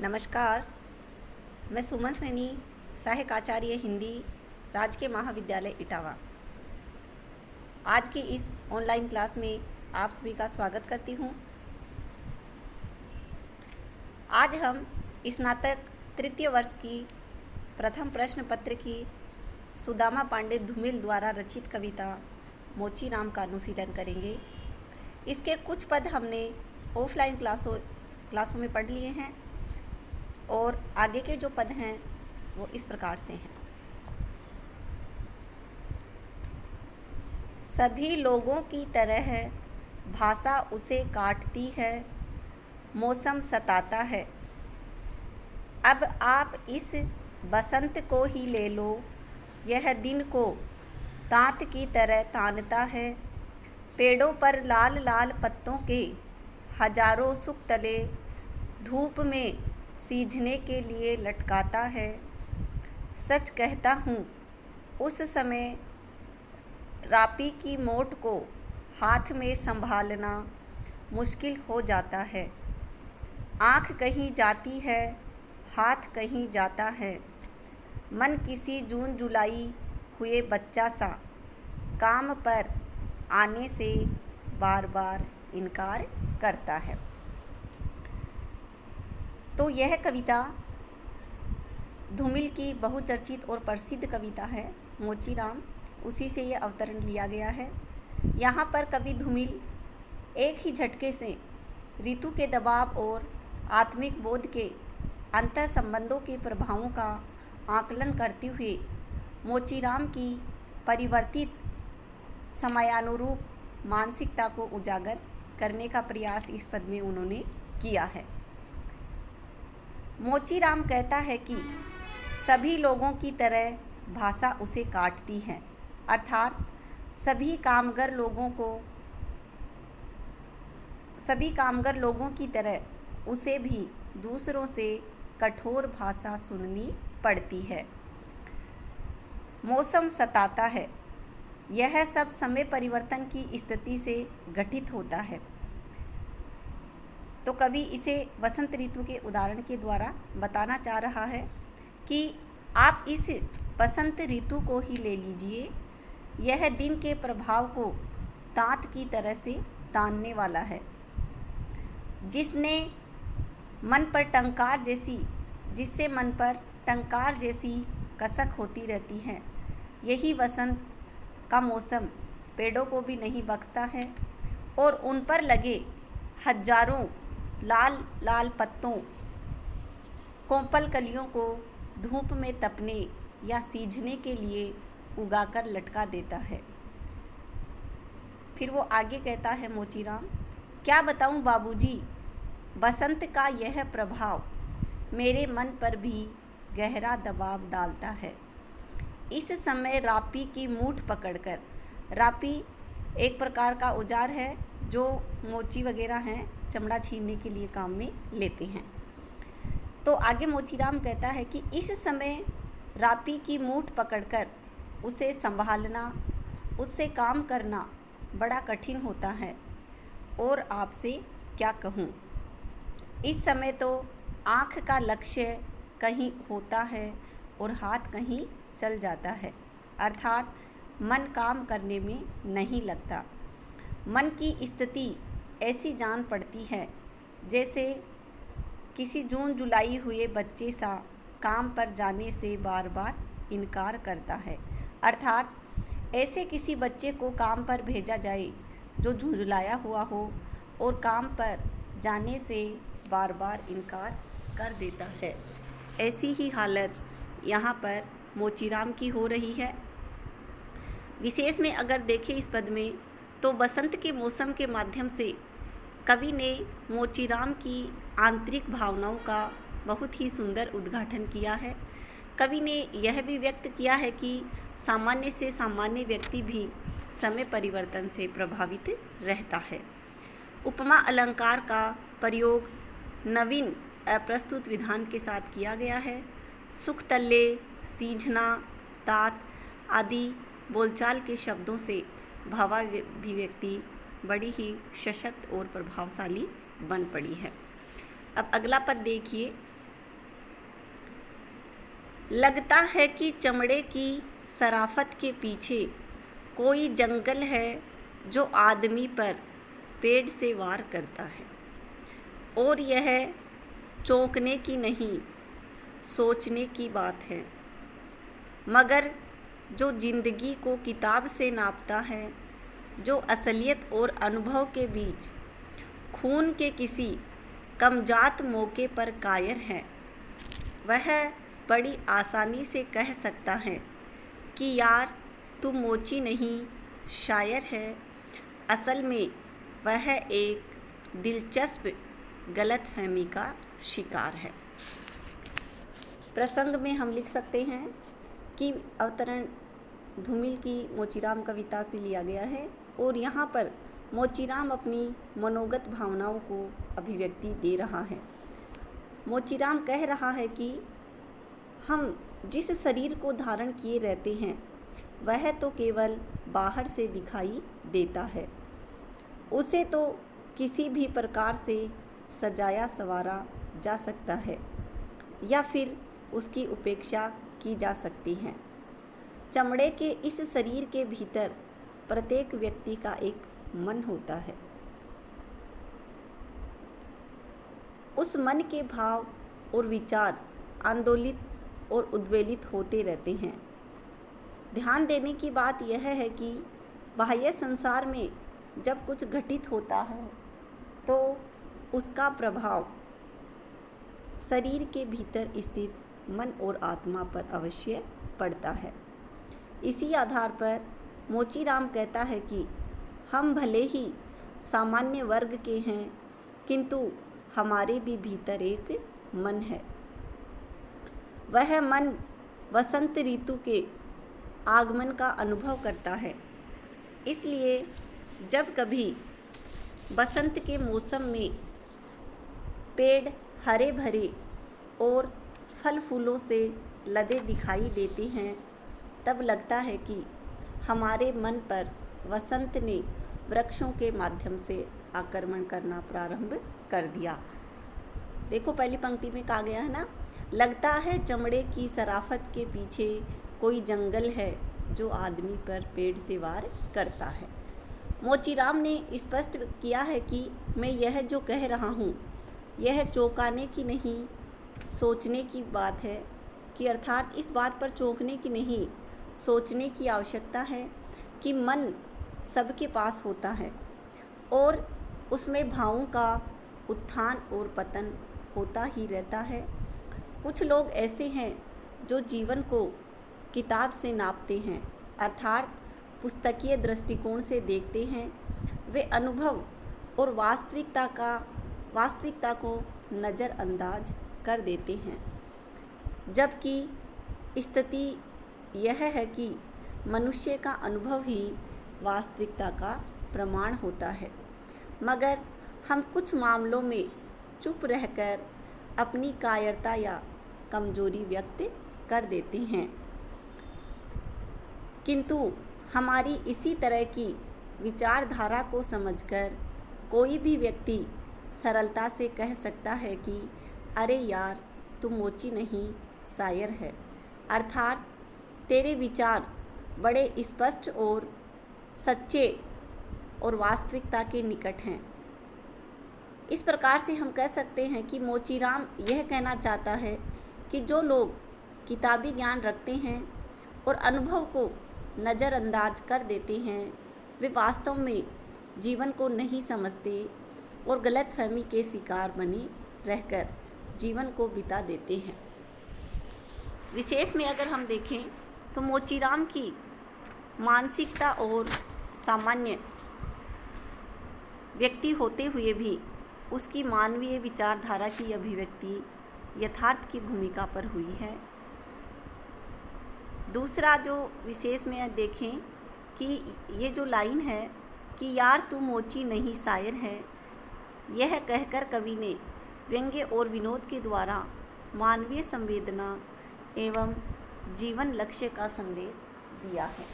नमस्कार। मैं सुमन सैनी, सहायक आचार्य हिंदी, राजकीय महाविद्यालय इटावा। आज की इस ऑनलाइन क्लास में आप सभी का स्वागत करती हूँ। आज हम स्नातक तृतीय वर्ष की प्रथम प्रश्न पत्र की सुदामा पांडे धूमिल द्वारा रचित कविता मोचीराम का अनुशीलन करेंगे। इसके कुछ पद हमने ऑफलाइन क्लासों में पढ़ लिए हैं और आगे के जो पद हैं वो इस प्रकार से हैं। सभी लोगों की तरह भाषा उसे काटती है, मौसम सताता है। अब आप इस बसंत को ही ले लो, यह दिन को तांत की तरह तानता है। पेड़ों पर लाल लाल पत्तों के हजारों सुख तले धूप में सीझने के लिए लटकाता है। सच कहता हूँ, उस समय रापी की मोट को हाथ में संभालना मुश्किल हो जाता है। आँख कहीं जाती है, हाथ कहीं जाता है। मन किसी जून जुलाई हुए बच्चा सा काम पर आने से बार बार इनकार करता है। तो यह कविता धूमिल की बहुचर्चित और प्रसिद्ध कविता है मोचीराम, उसी से ये अवतरण लिया गया है। यहाँ पर कवि धूमिल एक ही झटके से ऋतु के दबाव और आत्मिक बोध के अंतर संबंधों के प्रभावों का आकलन करते हुए मोचीराम की परिवर्तित समयानुरूप मानसिकता को उजागर करने का प्रयास इस पद में उन्होंने किया है। मोचीराम कहता है कि सभी लोगों की तरह भाषा उसे काटती है, अर्थात सभी कामगर लोगों की तरह उसे भी दूसरों से कठोर भाषा सुननी पड़ती है। मौसम सताता है। यह सब समय परिवर्तन की स्थिति से घटित होता है। तो कवि इसे वसंत ऋतु के उदाहरण के द्वारा बताना चाह रहा है कि आप इस बसंत ऋतु को ही ले लीजिए, यह दिन के प्रभाव को तांत की तरह से तानने वाला है। जिससे मन पर टंकार जैसी कसक होती रहती है, यही वसंत का मौसम पेड़ों को भी नहीं बख्शता है और उन पर लगे हजारों लाल लाल पत्तों कोमल कलियों को धूप में तपने या सीझने के लिए उगाकर लटका देता है। फिर वो आगे कहता है मोचीराम, क्या बताऊं बाबूजी, बसंत का यह प्रभाव मेरे मन पर भी गहरा दबाव डालता है। इस समय रापी की मूठ पकड़कर, रापी एक प्रकार का औजार है जो मोची वगैरह हैं चमड़ा छीनने के लिए काम में लेते हैं। तो आगे मोचीराम कहता है कि इस समय रापी की मूठ पकड़कर उसे संभालना, उससे काम करना बड़ा कठिन होता है। और आपसे क्या कहूँ, इस समय तो आँख का लक्ष्य कहीं होता है और हाथ कहीं चल जाता है, अर्थात मन काम करने में नहीं लगता। मन की स्थिति ऐसी जान पड़ती है जैसे किसी जून जुलाई हुए बच्चे सा काम पर जाने से बार बार इनकार करता है, अर्थात ऐसे किसी बच्चे को काम पर भेजा जाए जो झुंझुलाया हुआ हो और काम पर जाने से बार बार इनकार कर देता है। ऐसी ही हालत यहाँ पर मोचीराम की हो रही है। विशेष में अगर देखें इस पद में, तो बसंत के मौसम के माध्यम से कवि ने मोचीराम की आंतरिक भावनाओं का बहुत ही सुंदर उद्घाटन किया है। कवि ने यह भी व्यक्त किया है कि सामान्य से सामान्य व्यक्ति भी समय परिवर्तन से प्रभावित रहता है। उपमा अलंकार का प्रयोग नवीन अप्रस्तुत विधान के साथ किया गया है। सुख तल्ले, सीझना, तात आदि बोलचाल के शब्दों से भावाभिव्यक्ति बड़ी ही सशक्त और प्रभावशाली बन पड़ी है। अब अगला पद देखिए, लगता है कि चमड़े की शराफत के पीछे कोई जंगल है जो आदमी पर पेड़ से वार करता है, और यह चौंकने की नहीं, सोचने की बात है। मगर जो जिंदगी को किताब से नापता है, जो असलियत और अनुभव के बीच खून के किसी कमजात मौके पर कायर है, वह बड़ी आसानी से कह सकता है कि यार तू मोची नहीं, शायर है। असल में वह एक दिलचस्प गलतफहमी का शिकार है। प्रसंग में हम लिख सकते हैं कि अवतरण धूमिल की मोचीराम कविता से लिया गया है, और यहाँ पर मोचीराम अपनी मनोगत भावनाओं को अभिव्यक्ति दे रहा है। मोचीराम कह रहा है कि हम जिस शरीर को धारण किए रहते हैं वह तो केवल बाहर से दिखाई देता है, उसे तो किसी भी प्रकार से सजाया संवारा जा सकता है या फिर उसकी उपेक्षा की जा सकती है। चमड़े के इस शरीर के भीतर प्रत्येक व्यक्ति का एक मन होता है। उस मन के भाव और विचार आंदोलित और उद्वेलित होते रहते हैं। ध्यान देने की बात यह है कि बाह्य संसार में जब कुछ घटित होता है तो उसका प्रभाव शरीर के भीतर स्थित मन और आत्मा पर अवश्य पड़ता है। इसी आधार पर मोचीराम कहता है कि हम भले ही सामान्य वर्ग के हैं, किंतु हमारे भी भीतर एक मन है। वह मन वसंत ऋतु के आगमन का अनुभव करता है। इसलिए जब कभी बसंत के मौसम में पेड़ हरे भरे और फल फूलों से लदे दिखाई देते हैं, तब लगता है कि हमारे मन पर वसंत ने वृक्षों के माध्यम से आक्रमण करना प्रारंभ कर दिया। देखो पहली पंक्ति में कहा गया है ना, लगता है चमड़े की शराफत के पीछे कोई जंगल है जो आदमी पर पेड़ से वार करता है। मोचीराम ने स्पष्ट किया है कि मैं यह जो कह रहा हूँ यह चौंकाने की नहीं, सोचने की बात है, कि अर्थात इस बात पर चौंकने की नहीं, सोचने की आवश्यकता है कि मन सबके पास होता है और उसमें भावों का उत्थान और पतन होता ही रहता है। कुछ लोग ऐसे हैं जो जीवन को किताब से नापते हैं, अर्थात पुस्तकीय दृष्टिकोण से देखते हैं। वे अनुभव और वास्तविकता को नज़रअंदाज कर देते हैं, जबकि स्थिति यह है कि मनुष्य का अनुभव ही वास्तविकता का प्रमाण होता है। मगर हम कुछ मामलों में चुप रहकर अपनी कायरता या कमजोरी व्यक्त कर देते हैं, किंतु हमारी इसी तरह की विचारधारा को समझकर कोई भी व्यक्ति सरलता से कह सकता है कि अरे यार तू मोची नहीं, शायर है। अर्थात तेरे विचार बड़े स्पष्ट और सच्चे और वास्तविकता के निकट हैं। इस प्रकार से हम कह सकते हैं कि मोचीराम यह कहना चाहता है कि जो लोग किताबी ज्ञान रखते हैं और अनुभव को नज़रअंदाज कर देते हैं, वे वास्तव में जीवन को नहीं समझते और गलतफहमी के शिकार बने रहकर जीवन को बिता देते हैं। विशेष में अगर हम देखें तो मोचीराम की मानसिकता और सामान्य व्यक्ति होते हुए भी उसकी मानवीय विचारधारा की अभिव्यक्ति यथार्थ की भूमिका पर हुई है। दूसरा जो विशेष में देखें कि ये जो लाइन है कि यार तू मोची नहीं, शायर है, यह कहकर कवि ने व्यंग्य और विनोद के द्वारा मानवीय संवेदना एवं जीवन लक्ष्य का संदेश दिया है।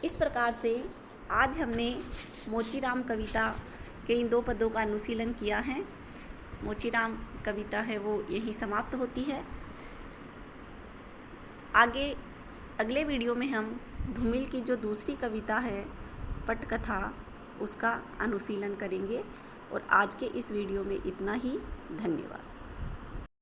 इस प्रकार से आज हमने मोचीराम कविता के इन 2 पदों का अनुशीलन किया है। मोचीराम कविता है वो यहीं समाप्त होती है। आगे अगले वीडियो में हम धूमिल की जो दूसरी कविता है पटकथा, उसका अनुशीलन करेंगे। और आज के इस वीडियो में इतना ही। धन्यवाद।